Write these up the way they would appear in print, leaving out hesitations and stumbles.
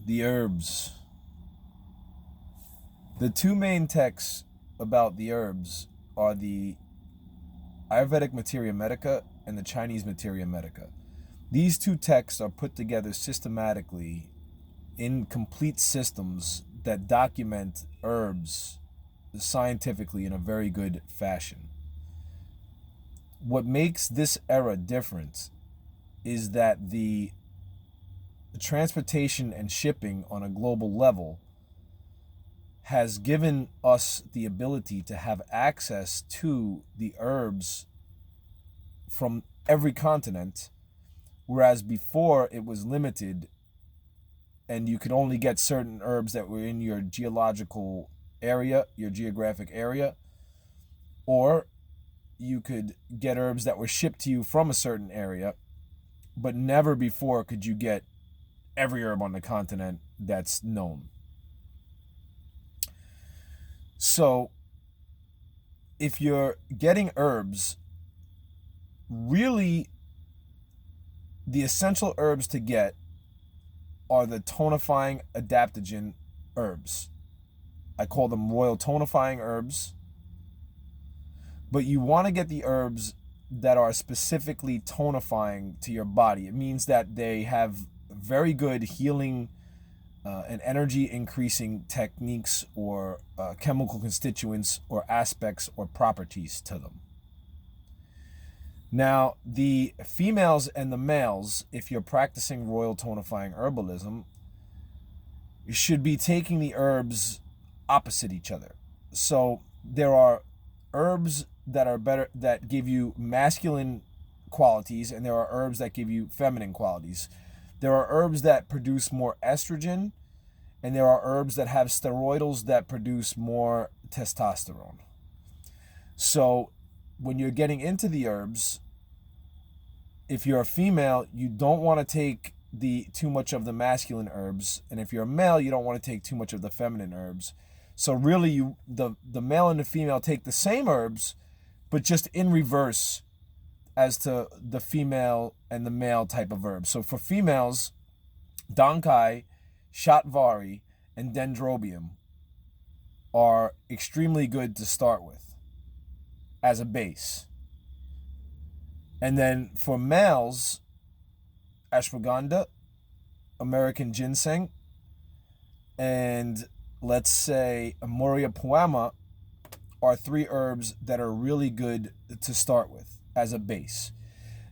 The herbs. The two main texts about the herbs are the Ayurvedic Materia Medica and the Chinese Materia Medica. These two texts are put together systematically in complete systems that document herbs scientifically in a very good fashion. What makes this era different is that the transportation and shipping on a global level has given us the ability to have access to the herbs from every continent, whereas before it was limited and you could only get certain herbs that were in your geological area, your geographic area, or you could get herbs that were shipped to you from a certain area, but never before could you get every herb on the continent that's known. So if you're getting herbs, really the essential herbs to get are the tonifying adaptogen herbs. I call them royal tonifying herbs. But you want to get the herbs that are specifically tonifying to your body. It means that they have very good healing and energy increasing techniques or chemical constituents or aspects or properties to them. Now, the females and the males, if you're practicing royal tonifying herbalism, should be taking the herbs opposite each other. So there are herbs that are better, that give you masculine qualities, and there are herbs that give you feminine qualities. There are herbs that produce more estrogen, and there are herbs that have steroidals that produce more testosterone. So when you're getting into the herbs, if you're a female, you don't want to take too much of the masculine herbs, and if you're a male, you don't want to take too much of the feminine herbs. So really, the male and the female take the same herbs, but just in reverse as to the female and the male type of herbs. So for females, Dankai, Shatvari, and Dendrobium are extremely good to start with as a base. And then for males, ashwagandha, American ginseng, and let's say Moria poema are three herbs that are really good to start with as a base.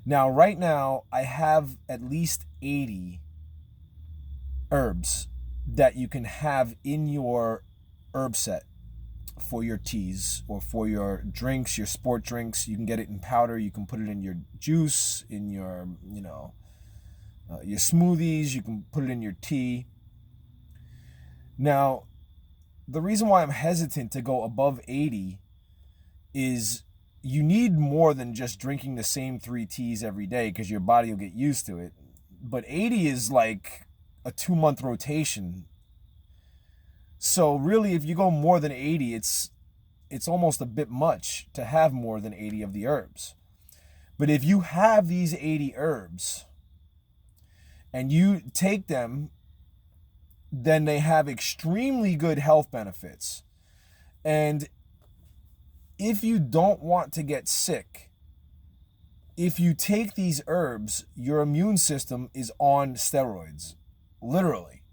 Now, right now, I have at least 80 herbs that you can have in your herb set for your teas or for your drinks, your sport drinks. You can get it in powder. You can put it in your juice, in your, your smoothies. You can put it in your tea. Now, the reason why I'm hesitant to go above 80 is you need more than just drinking the same 3 teas every day because your body will get used to it. But 80 is like a 2-month rotation. So really, if you go more than 80, it's almost a bit much to have more than 80 of the herbs. But if you have these 80 herbs and you take them, then they have extremely good health benefits. And if you don't want to get sick, if you take these herbs, your immune system is on steroids, literally.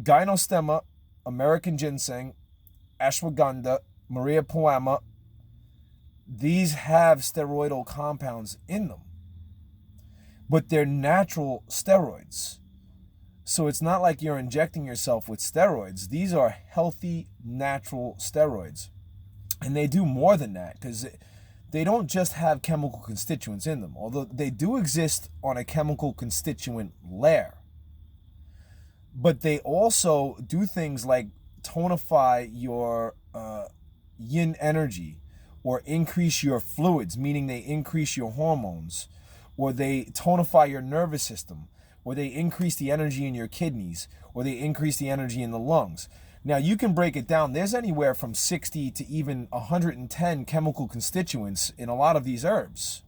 Gynostemma, American ginseng, ashwagandha, Moria poema, these have steroidal compounds in them, but they're natural steroids. So it's not like you're injecting yourself with steroids. These are healthy, natural steroids. And they do more than that because they don't just have chemical constituents in them, although they do exist on a chemical constituent layer. But they also do things like tonify your yin energy or increase your fluids, meaning they increase your hormones, or they tonify your nervous system, or they increase the energy in your kidneys, or they increase the energy in the lungs. Now, you can break it down. There's anywhere from 60 to even 110 chemical constituents in a lot of these herbs.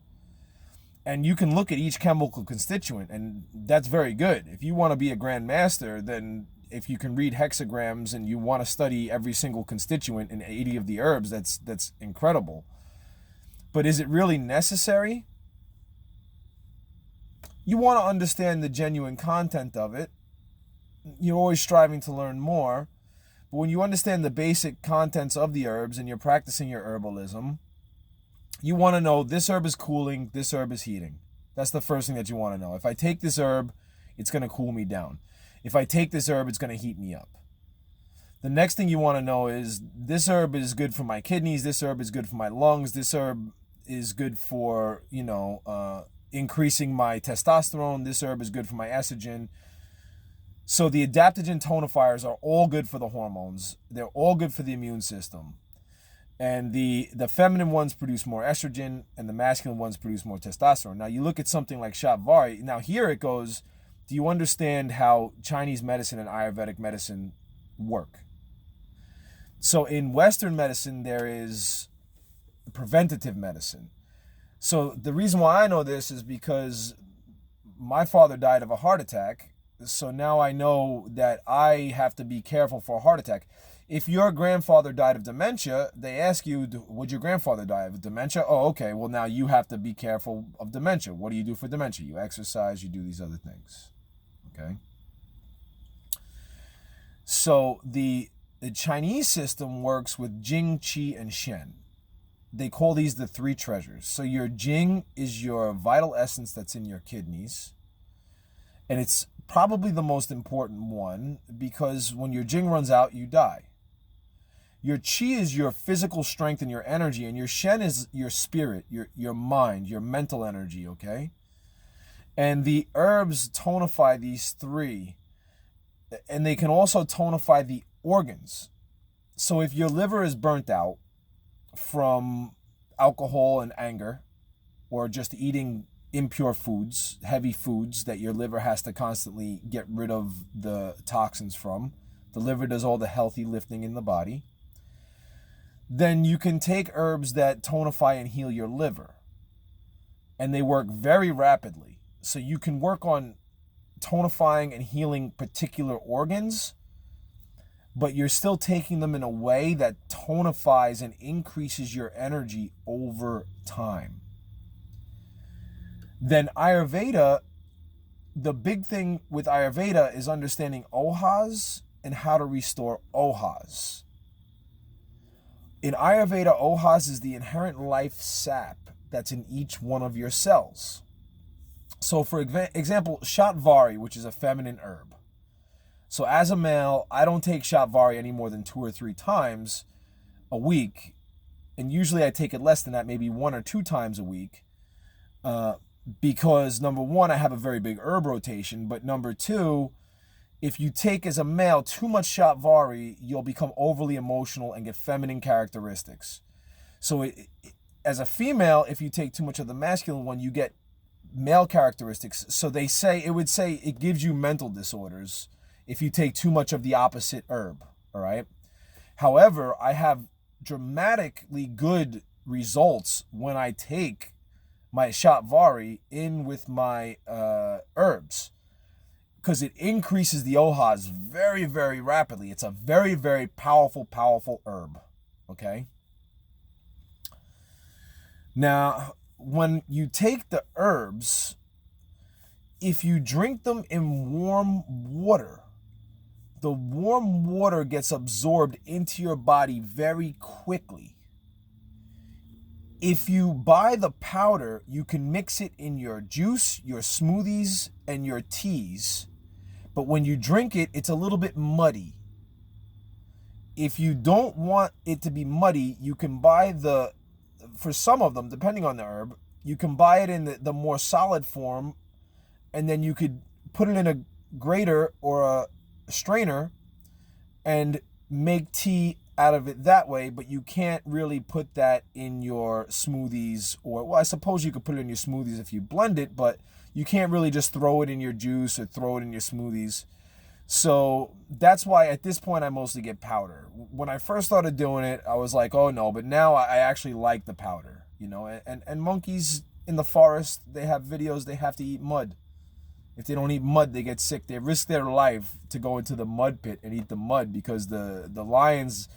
And you can look at each chemical constituent, and that's very good. If you want to be a grandmaster, then if you can read hexagrams and you want to study every single constituent in 80 of the herbs, that's incredible. But is it really necessary? You want to understand the genuine content of it. You're always striving to learn more. But when you understand the basic contents of the herbs and you're practicing your herbalism, you want to know this herb is cooling, this herb is heating. That's the first thing that you want to know. If I take this herb, it's going to cool me down. If I take this herb, it's going to heat me up. The next thing you want to know is this herb is good for my kidneys, this herb is good for my lungs, this herb is good for, increasing my testosterone, this herb is good for my estrogen. So the adaptogen tonifiers are all good for the hormones. They're all good for the immune system. And the feminine ones produce more estrogen and the masculine ones produce more testosterone. Now you look at something like Shatvari. Now here it goes, do you understand how Chinese medicine and Ayurvedic medicine work? So in Western medicine, there is preventative medicine. So the reason why I know this is because my father died of a heart attack. So now I know that I have to be careful for a heart attack. If your grandfather died of dementia, they ask you, would your grandfather die of dementia? Oh, okay. Well, now you have to be careful of dementia. What do you do for dementia? You exercise, you do these other things. Okay. So the Chinese system works with Jing, Qi, and Shen. They call these the three treasures. So your Jing is your vital essence that's in your kidneys. And it's probably the most important one because when your Jing runs out, you die. Your Qi is your physical strength and your energy, and your Shen is your spirit, your mind, your mental energy, okay? And the herbs tonify these three, and they can also tonify the organs. So if your liver is burnt out from alcohol and anger, or just eating impure foods, heavy foods that your liver has to constantly get rid of the toxins from, the liver does all the healthy lifting in the body, then you can take herbs that tonify and heal your liver. And they work very rapidly. So you can work on tonifying and healing particular organs, but you're still taking them in a way that tonifies and increases your energy over time. Then Ayurveda, the big thing with Ayurveda is understanding ohas and how to restore ohas. In Ayurveda, ohas is the inherent life sap that's in each one of your cells. So for example, Shatvari, which is a feminine herb. So as a male, I don't take Shatvari any more than 2 or 3 times a week. And usually I take it less than that, maybe 1 or 2 times a week. Because number one, I have a very big herb rotation. But number two, if you take as a male too much Shatvari, you'll become overly emotional and get feminine characteristics. So as a female, if you take too much of the masculine one, you get male characteristics. So it would say it gives you mental disorders if you take too much of the opposite herb, all right? However, I have dramatically good results when I take my Shatvari in with my herbs, because it increases the ohas very, very rapidly. It's a very, very powerful, powerful herb, okay? Now, when you take the herbs, if you drink them in warm water, the warm water gets absorbed into your body very quickly. If you buy the powder, you can mix it in your juice, your smoothies, and your teas. But when you drink it, it's a little bit muddy. If you don't want it to be muddy, you can buy for some of them, depending on the herb, you can buy it in the more solid form, and then you could put it in a grater or a strainer and make tea out of it that way, but you can't really put that in your smoothies, or, well, I suppose you could put it in your smoothies if you blend it, but you can't really just throw it in your juice or throw it in your smoothies. So that's why at this point I mostly get powder. When I first started doing it, I was like, oh no, but now I actually like the powder, and monkeys in the forest, they have videos, they have to eat mud. If they don't eat mud, they get sick. They risk their life to go into the mud pit and eat the mud, because the lions,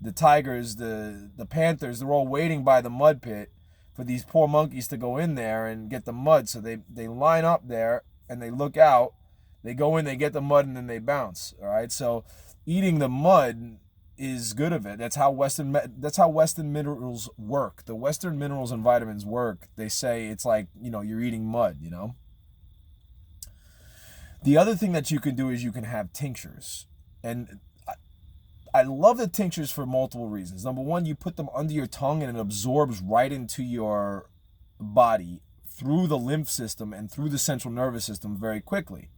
the tigers, the panthers, they're all waiting by the mud pit for these poor monkeys to go in there and get the mud. So they line up there and they look out. They go in, they get the mud, and then they bounce. All right. So eating the mud is good of it. That's how Western minerals work. The Western minerals and vitamins work. They say it's like, you're eating mud, The other thing that you can do is you can have tinctures. And I love the tinctures for multiple reasons. Number one, you put them under your tongue and it absorbs right into your body through the lymph system and through the central nervous system very quickly.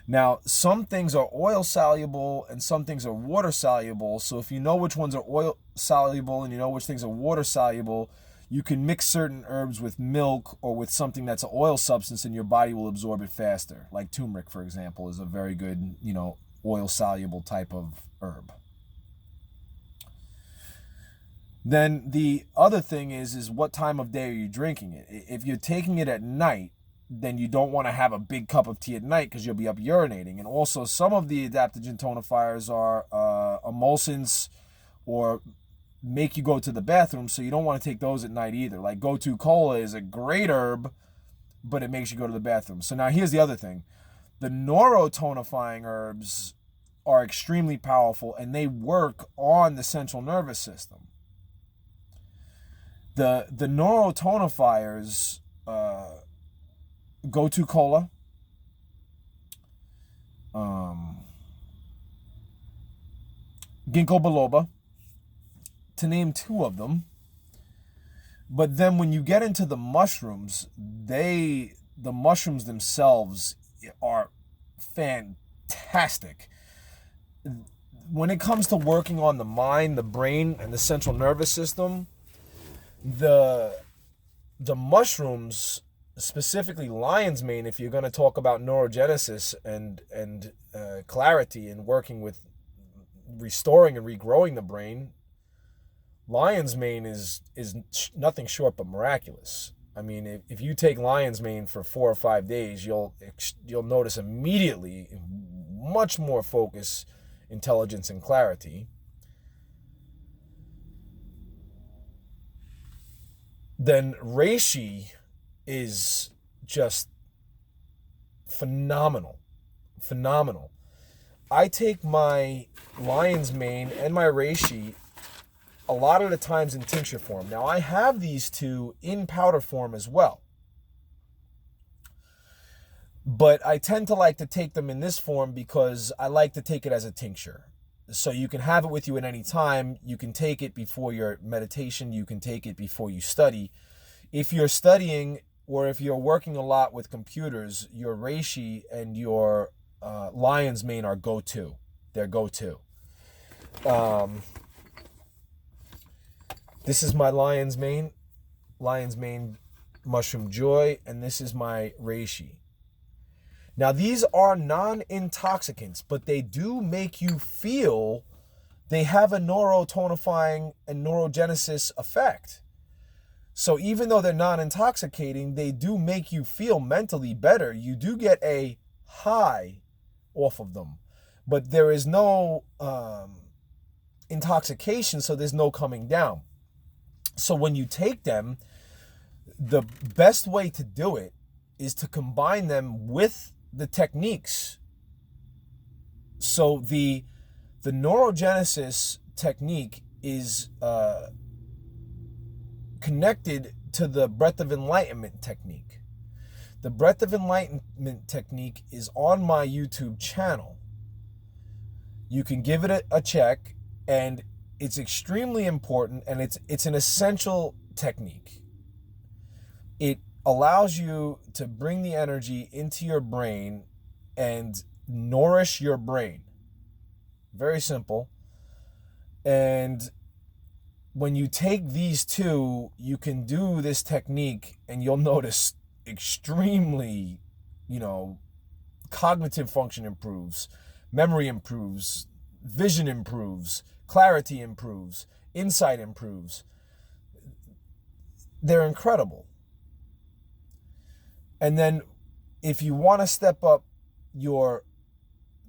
Now, some things are oil soluble and some things are water soluble. So if you know which ones are oil soluble and you know which things are water soluble, you can mix certain herbs with milk or with something that's an oil substance, and your body will absorb it faster. Like turmeric, for example, is a very good, oil soluble type of herb. Then the other thing is what time of day are you drinking it? If you're taking it at night, then you don't want to have a big cup of tea at night because you'll be up urinating. And also, some of the adaptogen tonifiers are emulsants or make you go to the bathroom, so you don't want to take those at night either. Like Go-To Cola is a great herb, but it makes you go to the bathroom. So now here's the other thing. The neurotonifying herbs are extremely powerful, and they work on the central nervous system. The neurotonifiers, Go-To Cola, Ginkgo biloba, to name two of them. But then when you get into the mushrooms, the mushrooms themselves are fantastic. When it comes to working on the mind, the brain, and the central nervous system, the mushrooms, specifically lion's mane, if you're going to talk about neurogenesis and clarity and working with restoring and regrowing the brain, lion's mane is nothing short but miraculous. I mean, if you take lion's mane for 4 or 5 days, you'll notice immediately much more focus, intelligence, and clarity. Then reishi is just phenomenal. I take my lion's mane and my reishi a lot of the times in tincture form. Now, I have these two in powder form as well, but I tend to like to take them in this form because I like to take it as a tincture. So you can have it with you at any time. You can take it before your meditation. You can take it before you study. If you're studying or if you're working a lot with computers, your reishi and your lion's mane are go-to. They're go-to. This is my lion's mane mushroom joy, and this is my reishi. Now, these are non-intoxicants, but they do make you feel they have a neurotonifying and neurogenesis effect. So even though they're non-intoxicating, they do make you feel mentally better. You do get a high off of them, but there is no intoxication, so there's no coming down. So when you take them, the best way to do it is to combine them with the techniques. So the neurogenesis technique is connected to the breath of enlightenment technique. The breath of enlightenment technique is on my YouTube channel. You can give it a check, and it's extremely important, and it's an essential technique. It allows you to bring the energy into your brain and nourish your brain. Very simple. And when you take these two, you can do this technique, and you'll notice extremely, cognitive function improves, memory improves, vision improves, clarity improves, insight improves. They're incredible. And then if you want to step up your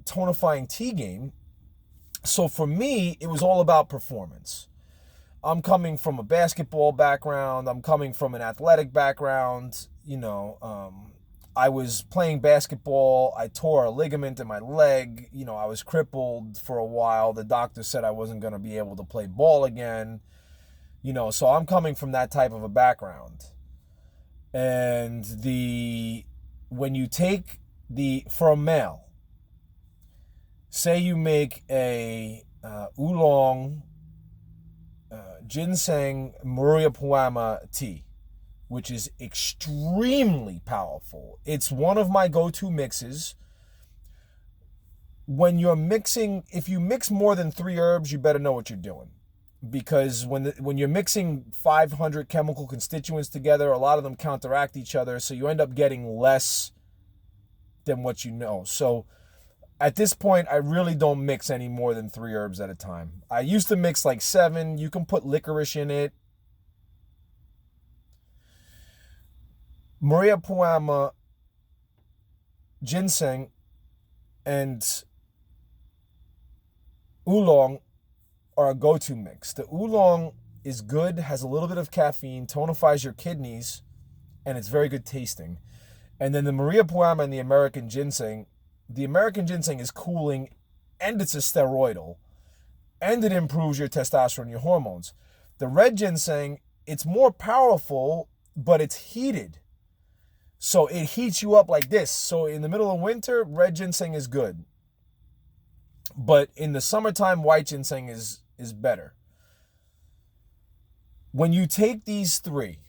tonifying tea game, so for me, it was all about performance. I'm coming from a basketball background. I'm coming from an athletic background. I was playing basketball. I tore a ligament in my leg. I was crippled for a while. The doctor said I wasn't going to be able to play ball again. So I'm coming from that type of a background. And when you take for a male, say you make a oolong, ginseng, Muria Puama tea, which is extremely powerful. It's one of my go-to mixes. When you're mixing, if you mix more than 3 herbs, you better know what you're doing. Because when you're mixing 500 chemical constituents together, a lot of them counteract each other, so you end up getting less than what you know. So at this point, I really don't mix any more than 3 herbs at a time. I used to mix like 7. You can put licorice in it. Muria Puama, ginseng, and oolong are a go-to mix. The oolong is good, has a little bit of caffeine, tonifies your kidneys, and it's very good tasting. And then the Muria Puama and the American ginseng is cooling, and it's a steroidal, and it improves your testosterone, your hormones. The red ginseng, it's more powerful, but it's heated. So it heats you up like this. So in the middle of winter, red ginseng is good. But in the summertime, white ginseng is better. When you take these 3,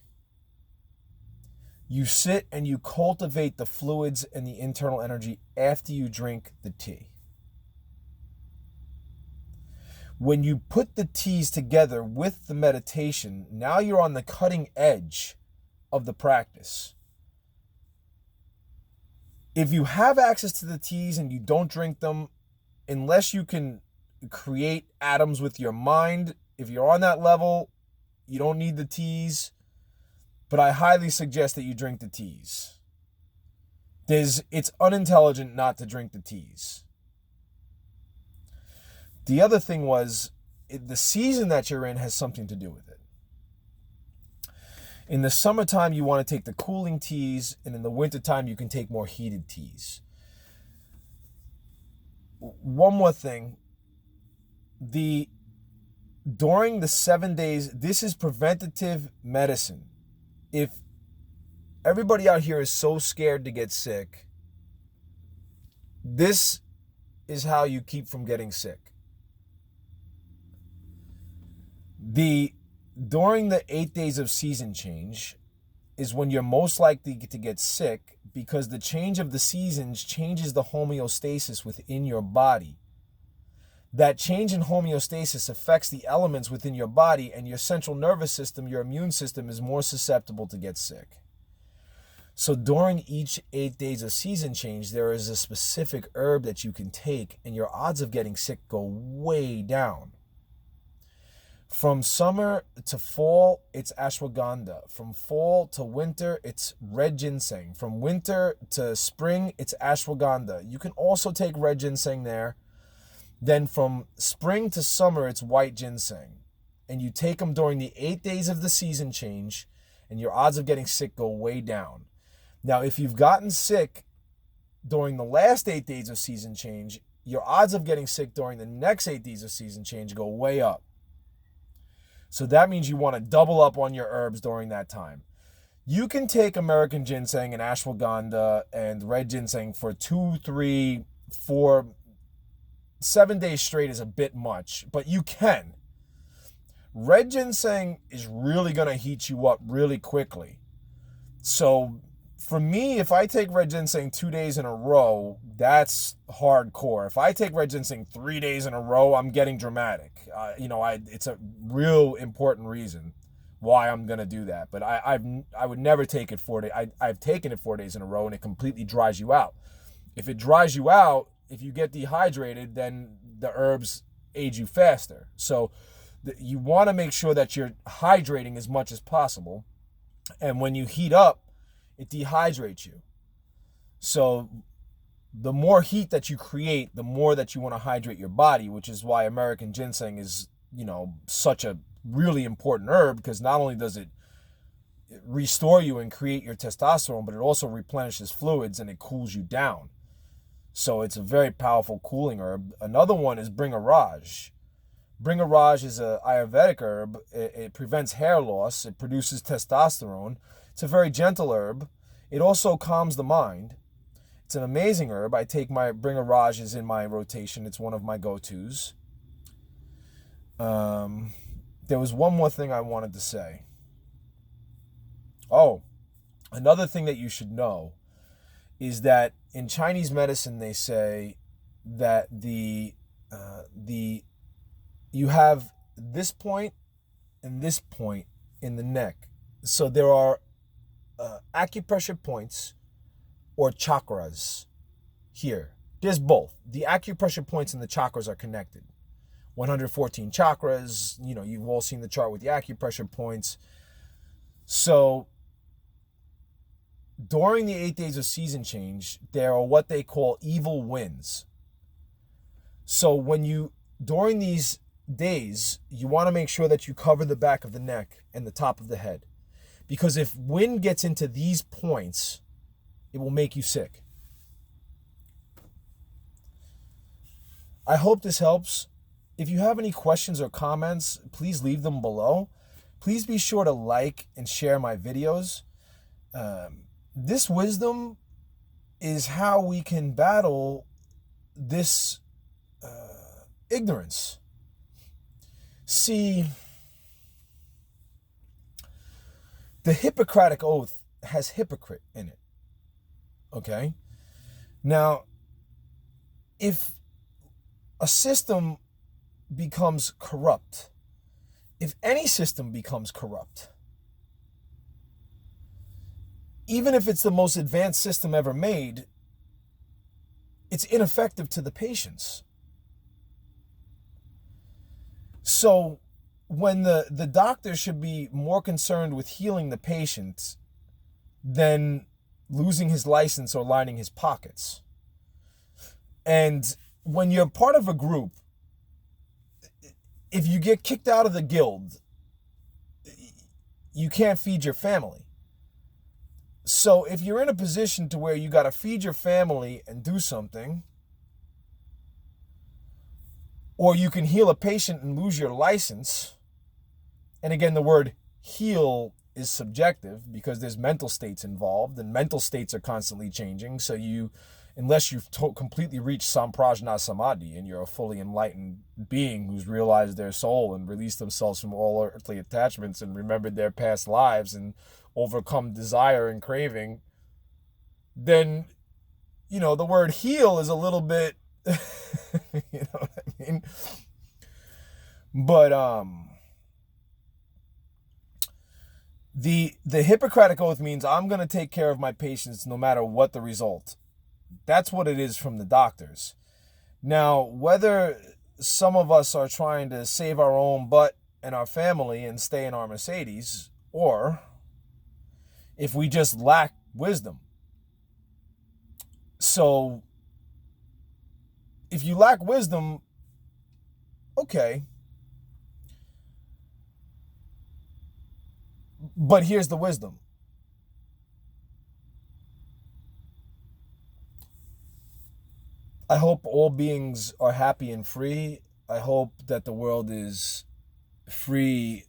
you sit and you cultivate the fluids and the internal energy after you drink the tea. When you put the teas together with the meditation, now you're on the cutting edge of the practice. If you have access to the teas and you don't drink them, unless you can create atoms with your mind, if you're on that level, you don't need the teas. But I highly suggest that you drink the teas. It's unintelligent not to drink the teas. The other thing was, the season that you're in has something to do with it. In the summertime, you want to take the cooling teas, and in the wintertime, you can take more heated teas. One more thing. During the 7 days, this is preventative medicine. If everybody out here is so scared to get sick, this is how you keep from getting sick. During the 8 days of season change is when you're most likely to get sick, because the change of the seasons changes the homeostasis within your body. That change in homeostasis affects the elements within your body, and your central nervous system, your immune system, is more susceptible to get sick. So during each 8 days of season change, there is a specific herb that you can take, and your odds of getting sick go way down. From summer to fall, it's ashwagandha. From fall to winter, it's red ginseng. From winter to spring, it's ashwagandha. You can also take red ginseng there. Then from spring to summer, it's white ginseng. And you take them during the 8 days of the season change, and your odds of getting sick go way down. Now, if you've gotten sick during the last 8 days of season change, your odds of getting sick during the next 8 days of season change go way up. So that means you want to double up on your herbs during that time. You can take American ginseng and ashwagandha and red ginseng for 2, 3, 4, 7 days straight is a bit much, but you can. Red ginseng is really going to heat you up really quickly. So for me, if I take red ginseng 2 days in a row, that's hardcore. If I take red ginseng 3 days in a row, I'm getting dramatic. It's a real important reason why I'm going to do that. But I would never take it 4 days. I've taken it 4 days in a row, and it completely dries you out. If it dries you out, if you get dehydrated, then the herbs age you faster. So you want to make sure that you're hydrating as much as possible. And when you heat up, it dehydrates you. So the more heat that you create, the more that you want to hydrate your body, which is why American ginseng is, such a really important herb, because not only does it restore you and create your testosterone, but it also replenishes fluids and it cools you down. So it's a very powerful cooling herb. Another one is Bringaraj. Bringaraj is an Ayurvedic herb. It prevents hair loss. It produces testosterone. It's a very gentle herb. It also calms the mind. It's an amazing herb. I take my Bringaraj is in my rotation. It's one of my go-tos. There was one more thing I wanted to say. Oh, another thing that you should know is that in Chinese medicine they say that you have this point and this point in the neck. So there are acupressure points or chakras here. There's both. The acupressure points and the chakras are connected. 114 chakras, you've all seen the chart with the acupressure points. So during the 8 days of season change, there are what they call evil winds. So during these days, you want to make sure that you cover the back of the neck and the top of the head. Because if wind gets into these points, it will make you sick. I hope this helps. If you have any questions or comments, please leave them below. Please be sure to like and share my videos. This wisdom is how we can battle this ignorance. See, the Hippocratic Oath has hypocrite in it. Okay? Now, if a system becomes corrupt, if any system becomes corrupt, even if it's the most advanced system ever made, it's ineffective to the patients. So when the doctor should be more concerned with healing the patient than losing his license or lining his pockets. And when you're part of a group, if you get kicked out of the guild, you can't feed your family. So if you're in a position to where you got to feed your family and do something, or you can heal a patient and lose your license, and again, the word heal is subjective because there's mental states involved, and mental states are constantly changing. So unless you've completely reached Samprajna Samadhi and you're a fully enlightened being who's realized their soul and released themselves from all earthly attachments and remembered their past lives and overcome desire and craving, then, the word heal is a little bit, you know what I mean? But, the Hippocratic Oath means I'm going to take care of my patients no matter what the result. That's what it is from the doctors. Now, whether some of us are trying to save our own butt and our family and stay in our Mercedes, or if we just lack wisdom. So, if you lack wisdom, okay. But here's the wisdom. I hope all beings are happy and free. I hope that the world is free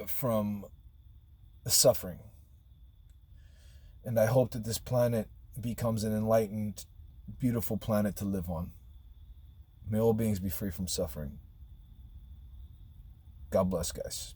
from suffering. And I hope that this planet becomes an enlightened, beautiful planet to live on. May all beings be free from suffering. God bless, guys.